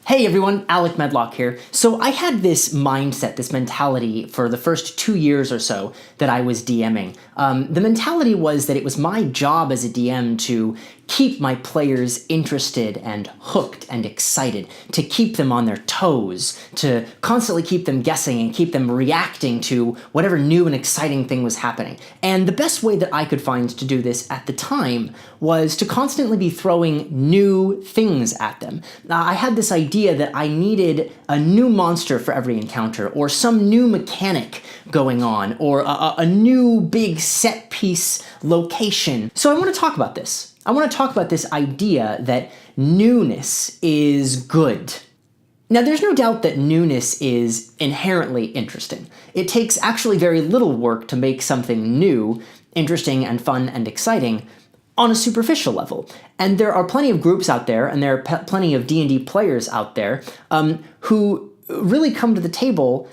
Hey everyone, Alec Medlock here. So I had this mindset, this mentality for the first 2 years or so that I was DMing. The mentality was that it was my job as a DM to keep my players interested and hooked and excited, to keep them on their toes, to constantly keep them guessing and keep them reacting to whatever new and exciting thing was happening. And the best way that I could find to do this at the time was to constantly be throwing new things at them. I had this idea that I needed a new monster for every encounter, or some new mechanic going on, or a new big set piece location. So I want to talk about this. I want to talk about this idea that newness is good. Now, there's no doubt that newness is inherently interesting. It takes actually very little work to make something new, interesting and fun and exciting on a superficial level. And there are plenty of groups out there, and there are plenty of D&D players out there who really come to the table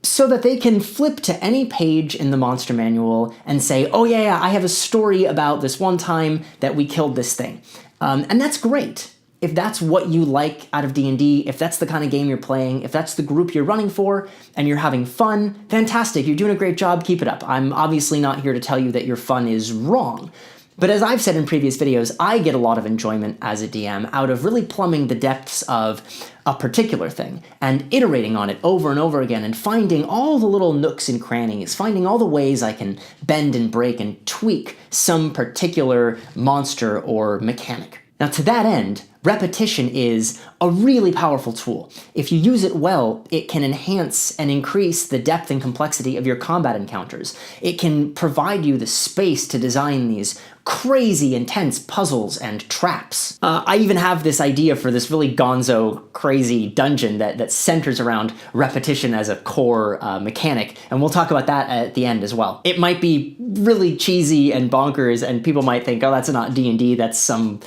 so that they can flip to any page in the monster manual and say, oh yeah, I have a story about this one time that we killed this thing. And that's great. If that's what you like out of D&D, if that's the kind of game you're playing, if that's the group you're running for, and you're having fun, fantastic, you're doing a great job, keep it up. I'm obviously not here to tell you that your fun is wrong. But as I've said in previous videos, I get a lot of enjoyment as a DM out of really plumbing the depths of a particular thing and iterating on it over and over again and finding all the little nooks and crannies, finding all the ways I can bend and break and tweak some particular monster or mechanic. Now, to that end, repetition is a really powerful tool. If you use it well, it can enhance and increase the depth and complexity of your combat encounters. It can provide you the space to design these crazy, intense puzzles and traps. I even have this idea for this really gonzo, crazy dungeon that centers around repetition as a core mechanic, and we'll talk about that at the end as well. It might be really cheesy and bonkers, and people might think, oh, that's not D&D, that's some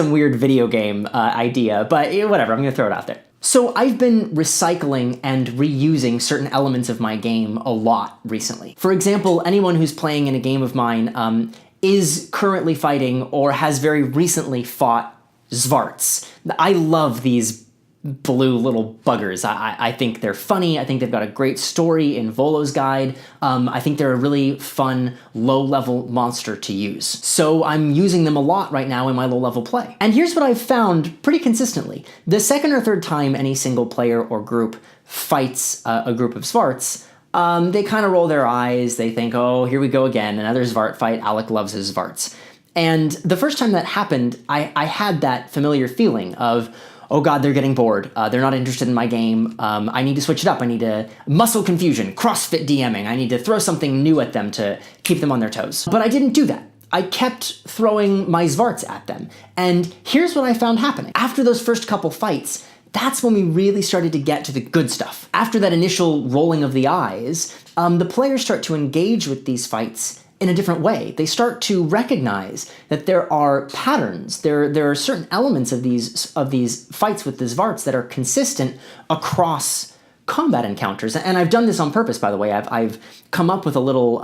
weird video game idea, but whatever, I'm gonna throw it out there. So I've been recycling and reusing certain elements of my game a lot recently. For example, anyone who's playing in a game of mine is currently fighting or has very recently fought Zvarts. I love these blue little buggers. I think they're funny. I think they've got a great story in Volo's Guide. I think they're a really fun, low-level monster to use. So I'm using them a lot right now in my low-level play. And here's what I've found pretty consistently. The second or third time any single player or group fights a group of Zvarts, they kind of roll their eyes. They think, oh, here we go again, another Zvart fight. Alec loves his Zvarts. And the first time that happened, I had that familiar feeling of, oh god, they're getting bored. They're not interested in my game. I need to switch it up. I need to muscle confusion, CrossFit DMing. I need to throw something new at them to keep them on their toes. But I didn't do that. I kept throwing my Zvarts at them. And here's what I found happening. After those first couple fights, that's when we really started to get to the good stuff. After that initial rolling of the eyes, the players start to engage with these fights in a different way. They start to recognize that there are patterns. There are certain elements of these fights with the Zvarts that are consistent across combat encounters. And I've done this on purpose, by the way. I've come up with a little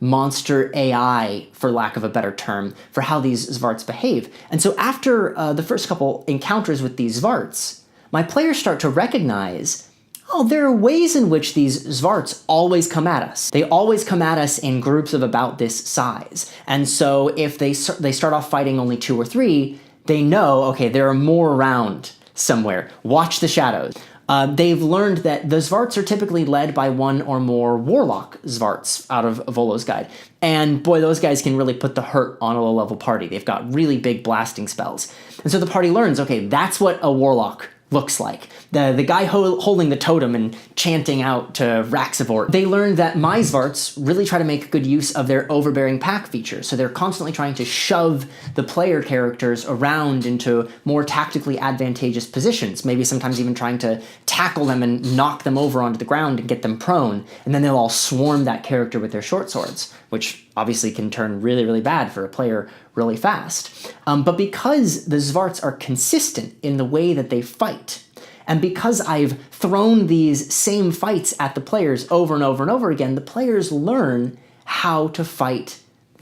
monster AI, for lack of a better term, for how these Zvarts behave. And so after the first couple encounters with these Zvarts, my players start to recognize, oh, there are ways in which these Zvarts always come at us. They always come at us in groups of about this size. And so if they start off fighting only 2 or 3, they know, okay, there are more around somewhere. Watch the shadows. They've learned that the Zvarts are typically led by 1 or more Warlock Zvarts out of Volo's Guide. And boy, those guys can really put the hurt on a low-level party. They've got really big blasting spells. And so the party learns, okay, that's what a Warlock looks like. The guy holding the totem and chanting out to Raxivort. They learned that my Zvarts really try to make good use of their overbearing pack feature, so they're constantly trying to shove the player characters around into more tactically advantageous positions, maybe sometimes even trying to tackle them and knock them over onto the ground and get them prone, and then they'll all swarm that character with their short swords, which obviously can turn really, really bad for a player really fast. But because the Zvarts are consistent in the way that they fight, and because I've thrown these same fights at the players over and over and over again, the players learn how to fight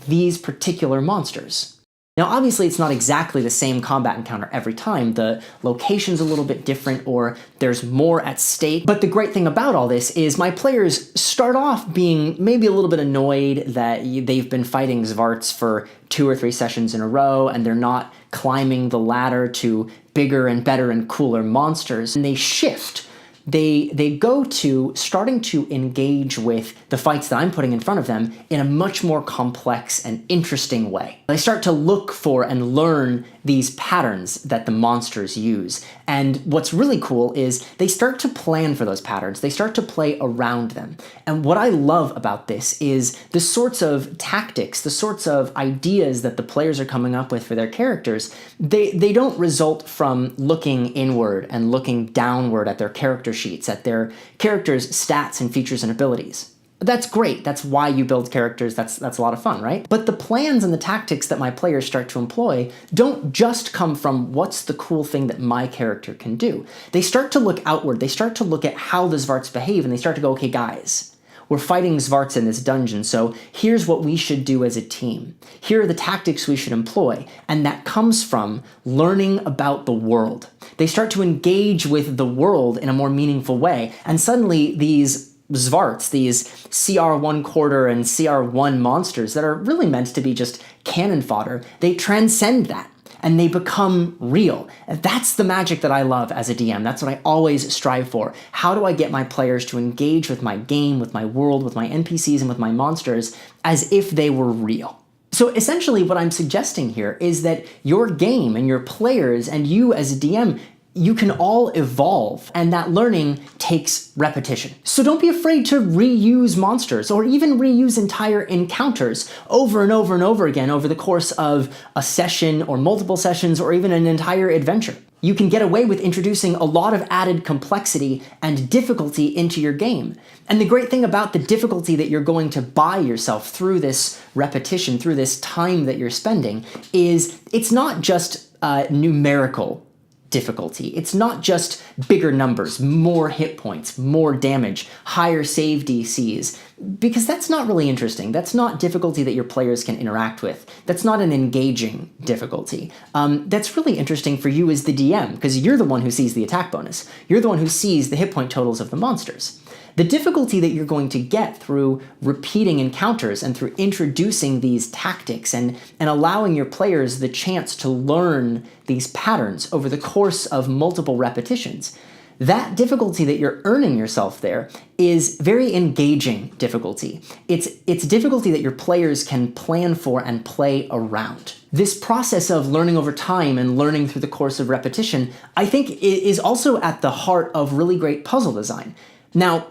these particular monsters. Now, obviously, it's not exactly the same combat encounter every time. The location's a little bit different, or there's more at stake. But the great thing about all this is my players start off being maybe a little bit annoyed that they've been fighting Zvarts for 2 or 3 sessions in a row, and they're not climbing the ladder to bigger and better and cooler monsters. And they shift. They go to starting to engage with the fights that I'm putting in front of them in a much more complex and interesting way. They start to look for and learn these patterns that the monsters use. And what's really cool is they start to plan for those patterns. They start to play around them. And what I love about this is the sorts of tactics, the sorts of ideas that the players are coming up with for their characters, they don't result from looking inward and looking downward at their character sheets, at their characters' stats and features and abilities. That's great. That's why you build characters. That's a lot of fun, right? But the plans and the tactics that my players start to employ don't just come from what's the cool thing that my character can do. They start to look outward. They start to look at how the Zvarts behave, and they start to go, okay, guys, we're fighting Zvarts in this dungeon, so here's what we should do as a team. Here are the tactics we should employ, and that comes from learning about the world. They start to engage with the world in a more meaningful way, and suddenly these Zvarts, these CR1 quarter and CR1 monsters that are really meant to be just cannon fodder, they transcend that and they become real. And that's the magic that I love as a DM. That's what I always strive for. How do I get my players to engage with my game, with my world, with my NPCs, and with my monsters as if they were real? So essentially what I'm suggesting here is that your game and your players and you as a DM, you can all evolve, and that learning takes repetition. So don't be afraid to reuse monsters or even reuse entire encounters over and over and over again over the course of a session or multiple sessions or even an entire adventure. You can get away with introducing a lot of added complexity and difficulty into your game. And the great thing about the difficulty that you're going to buy yourself through this repetition, through this time that you're spending, is it's not just numerical difficulty. It's not just bigger numbers, more hit points, more damage, higher save DCs, because that's not really interesting. That's not difficulty that your players can interact with. That's not an engaging difficulty. That's really interesting for you as the DM, because you're the one who sees the attack bonus. You're the one who sees the hit point totals of the monsters. The difficulty that you're going to get through repeating encounters and through introducing these tactics and allowing your players the chance to learn these patterns over the course of multiple repetitions, that difficulty that you're earning yourself there is very engaging difficulty. It's difficulty that your players can plan for and play around. This process of learning over time and learning through the course of repetition, I think, is also at the heart of really great puzzle design. Now,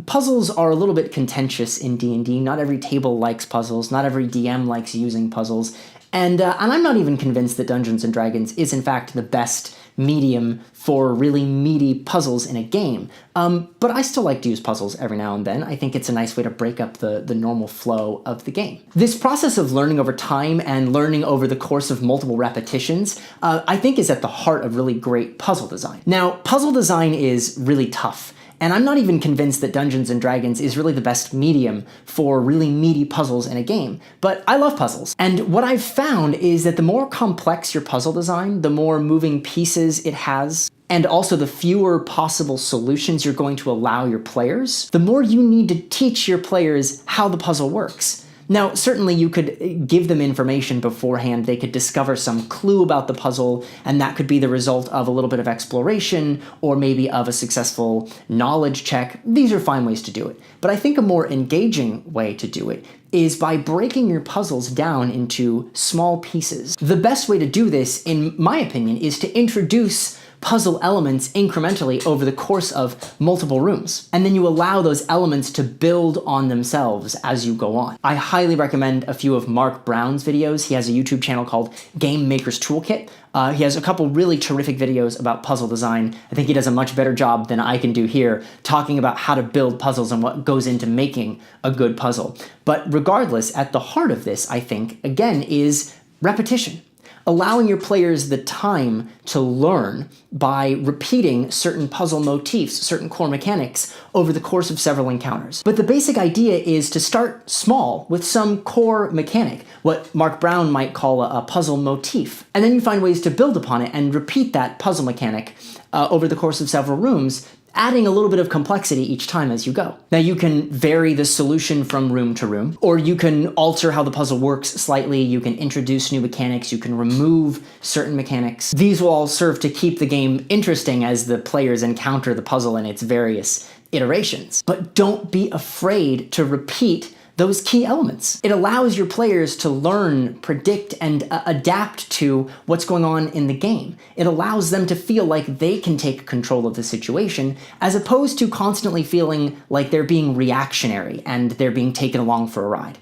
puzzles are a little bit contentious in D&D. Not every table likes puzzles. Not every DM likes using puzzles. And I'm not even convinced that Dungeons & Dragons is, in fact, the best medium for really meaty puzzles in a game. But I still like to use puzzles every now and then. I think it's a nice way to break up the normal flow of the game. This process of learning over time and learning over the course of multiple repetitions, I think is at the heart of really great puzzle design. Now, puzzle design is really tough. And I'm not even convinced that Dungeons & Dragons is really the best medium for really meaty puzzles in a game. But I love puzzles. And what I've found is that the more complex your puzzle design, the more moving pieces it has, and also the fewer possible solutions you're going to allow your players, the more you need to teach your players how the puzzle works. Now, certainly you could give them information beforehand. They could discover some clue about the puzzle, and that could be the result of a little bit of exploration or maybe of a successful knowledge check. These are fine ways to do it. But I think a more engaging way to do it is by breaking your puzzles down into small pieces. The best way to do this, in my opinion, is to introduce puzzle elements incrementally over the course of multiple rooms. And then you allow those elements to build on themselves as you go on. I highly recommend a few of Mark Brown's videos. He has a YouTube channel called Game Maker's Toolkit. He has a couple really terrific videos about puzzle design. I think he does a much better job than I can do here, talking about how to build puzzles and what goes into making a good puzzle. But regardless, at the heart of this, I think, again, is repetition. allowing your players the time to learn by repeating certain puzzle motifs, certain core mechanics over the course of several encounters. But the basic idea is to start small with some core mechanic, what Mark Brown might call a puzzle motif. And then you find ways to build upon it and repeat that puzzle mechanic over the course of several rooms, adding a little bit of complexity each time as you go. Now you can vary the solution from room to room, or you can alter how the puzzle works slightly, you can introduce new mechanics, you can remove certain mechanics. These will all serve to keep the game interesting as the players encounter the puzzle in its various iterations. But don't be afraid to repeat those key elements. It allows your players to learn, predict, and adapt to what's going on in the game. It allows them to feel like they can take control of the situation, as opposed to constantly feeling like they're being reactionary and they're being taken along for a ride.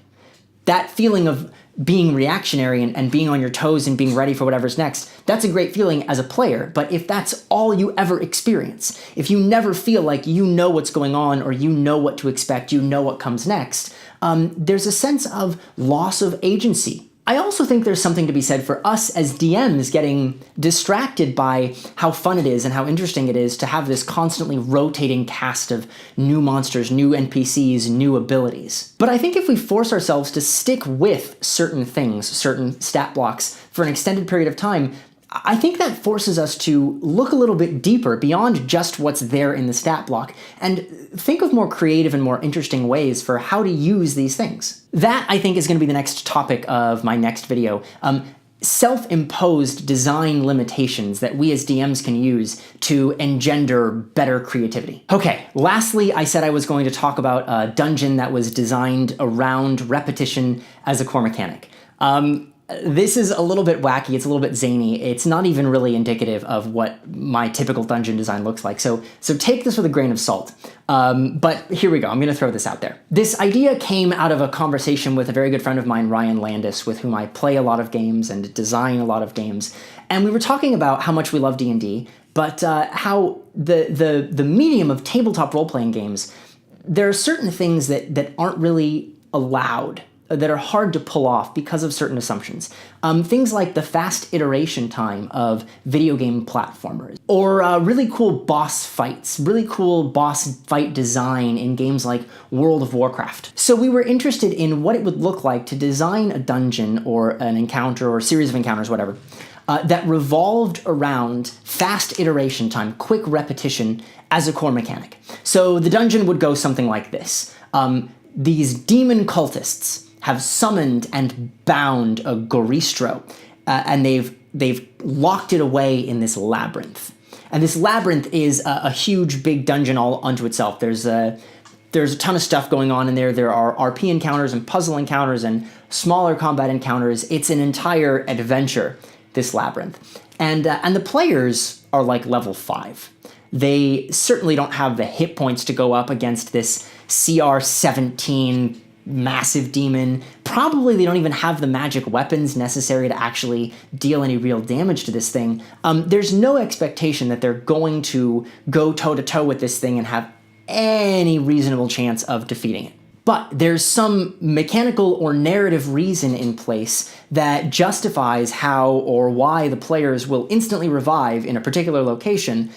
That feeling of being reactionary and being on your toes and being ready for whatever's next, that's a great feeling as a player, but if that's all you ever experience, if you never feel like you know what's going on or you know what to expect, you know what comes next, there's a sense of loss of agency. I also think there's something to be said for us as DMs getting distracted by how fun it is and how interesting it is to have this constantly rotating cast of new monsters, new NPCs, new abilities. But I think if we force ourselves to stick with certain things, certain stat blocks, for an extended period of time, I think that forces us to look a little bit deeper beyond just what's there in the stat block and think of more creative and more interesting ways for how to use these things. That, I think, is going to be the next topic of my next video. Self-imposed design limitations that we as DMs can use to engender better creativity. Okay, lastly, I said I was going to talk about a dungeon that was designed around repetition as a core mechanic. This is a little bit wacky, it's a little bit zany, it's not even really indicative of what my typical dungeon design looks like, so take this with a grain of salt. But here we go, I'm gonna throw this out there. This idea came out of a conversation with a very good friend of mine, Ryan Landis, with whom I play a lot of games and design a lot of games, and we were talking about how much we love D&D, but how the medium of tabletop role-playing games, there are certain things that aren't really allowed, that are hard to pull off because of certain assumptions. Things like the fast iteration time of video game platformers, or really cool boss fights, really cool boss fight design in games like World of Warcraft. So we were interested in what it would look like to design a dungeon or an encounter or a series of encounters, whatever, that revolved around fast iteration time, quick repetition as a core mechanic. So the dungeon would go something like this. These demon cultists have summoned and bound a Goristro, and they've locked it away in this labyrinth. And this labyrinth is a huge, big dungeon all unto itself. There's a ton of stuff going on in there. There are RP encounters and puzzle encounters and smaller combat encounters. It's an entire adventure, this labyrinth. And the players are like level 5. They certainly don't have the hit points to go up against this CR 17 massive demon. Probably they don't even have the magic weapons necessary to actually deal any real damage to this thing. There's no expectation that they're going to go toe-to-toe with this thing and have any reasonable chance of defeating it. But there's some mechanical or narrative reason in place that justifies how or why the players will instantly revive in a particular location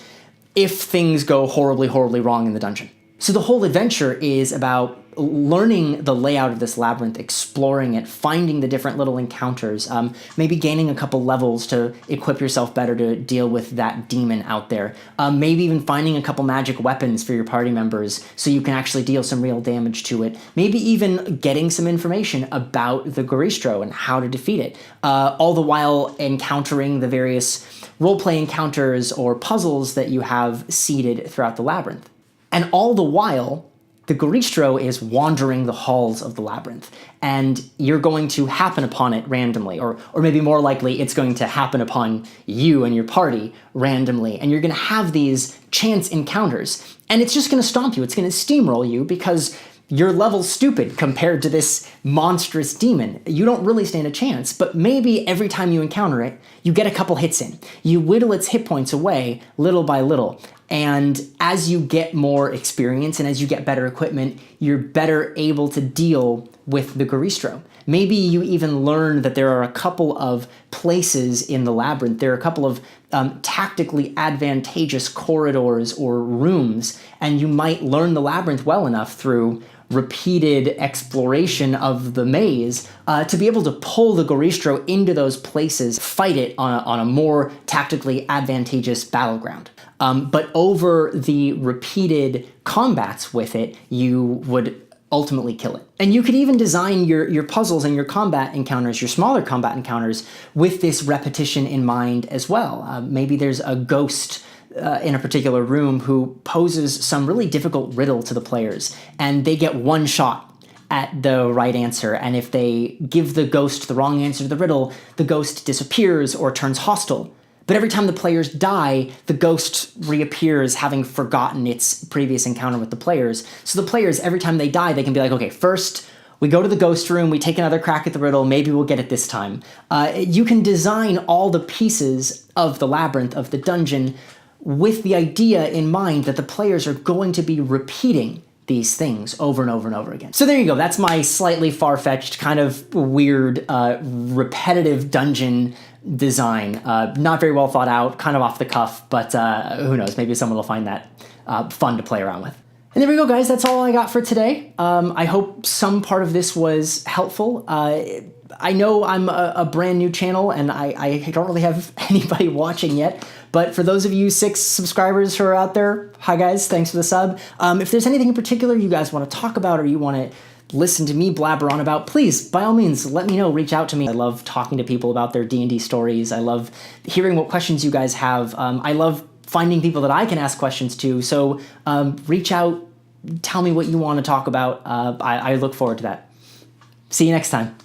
if things go horribly, horribly wrong in the dungeon. So the whole adventure is about learning the layout of this labyrinth, exploring it, finding the different little encounters, maybe gaining a couple levels to equip yourself better to deal with that demon out there, maybe even finding a couple magic weapons for your party members so you can actually deal some real damage to it, maybe even getting some information about the Goristro and how to defeat it, all the while encountering the various roleplay encounters or puzzles that you have seeded throughout the labyrinth. And all the while, the Goristro is wandering the halls of the labyrinth, and you're going to happen upon it randomly, or maybe more likely, it's going to happen upon you and your party randomly, and you're going to have these chance encounters, and it's just going to stomp you, it's going to steamroll you, because you're level stupid compared to this monstrous demon. You don't really stand a chance, but maybe every time you encounter it, you get a couple hits in. You whittle its hit points away little by little, and as you get more experience and as you get better equipment, you're better able to deal with the Goristro. Maybe you even learn that there are a couple of places in the labyrinth, there are a couple of tactically advantageous corridors or rooms, and you might learn the labyrinth well enough through repeated exploration of the maze to be able to pull the Goristro into those places, fight it on a more tactically advantageous battleground. But over the repeated combats with it, you would ultimately kill it. And you could even design your puzzles and your combat encounters, your smaller combat encounters, with this repetition in mind as well. Maybe there's a ghost in a particular room who poses some really difficult riddle to the players, and they get one shot at the right answer, and if they give the ghost the wrong answer to the riddle, the ghost disappears or turns hostile. But every time the players die, the ghost reappears, having forgotten its previous encounter with the players. So the players, every time they die, they can be like, okay, first we go to the ghost room, we take another crack at the riddle, maybe we'll get it this time. You can design all the pieces of the labyrinth, of the dungeon, with the idea in mind that the players are going to be repeating these things over and over and over again. So there you go. That's my slightly far-fetched, kind of weird, repetitive dungeon design. Not very well thought out, kind of off the cuff, but who knows? Maybe someone will find that fun to play around with. And there we go, guys. That's all I got for today. I hope some part of this was helpful. I know I'm a brand new channel, and I don't really have anybody watching yet, but for those of you 6 subscribers who are out there, hi guys, thanks for the sub. If there's anything in particular you guys want to talk about or you want to listen to me blabber on about, please, by all means, let me know, reach out to me. I love talking to people about their D&D stories. I love hearing what questions you guys have. I love finding people that I can ask questions to, so reach out, tell me what you want to talk about. I look forward to that. See you next time.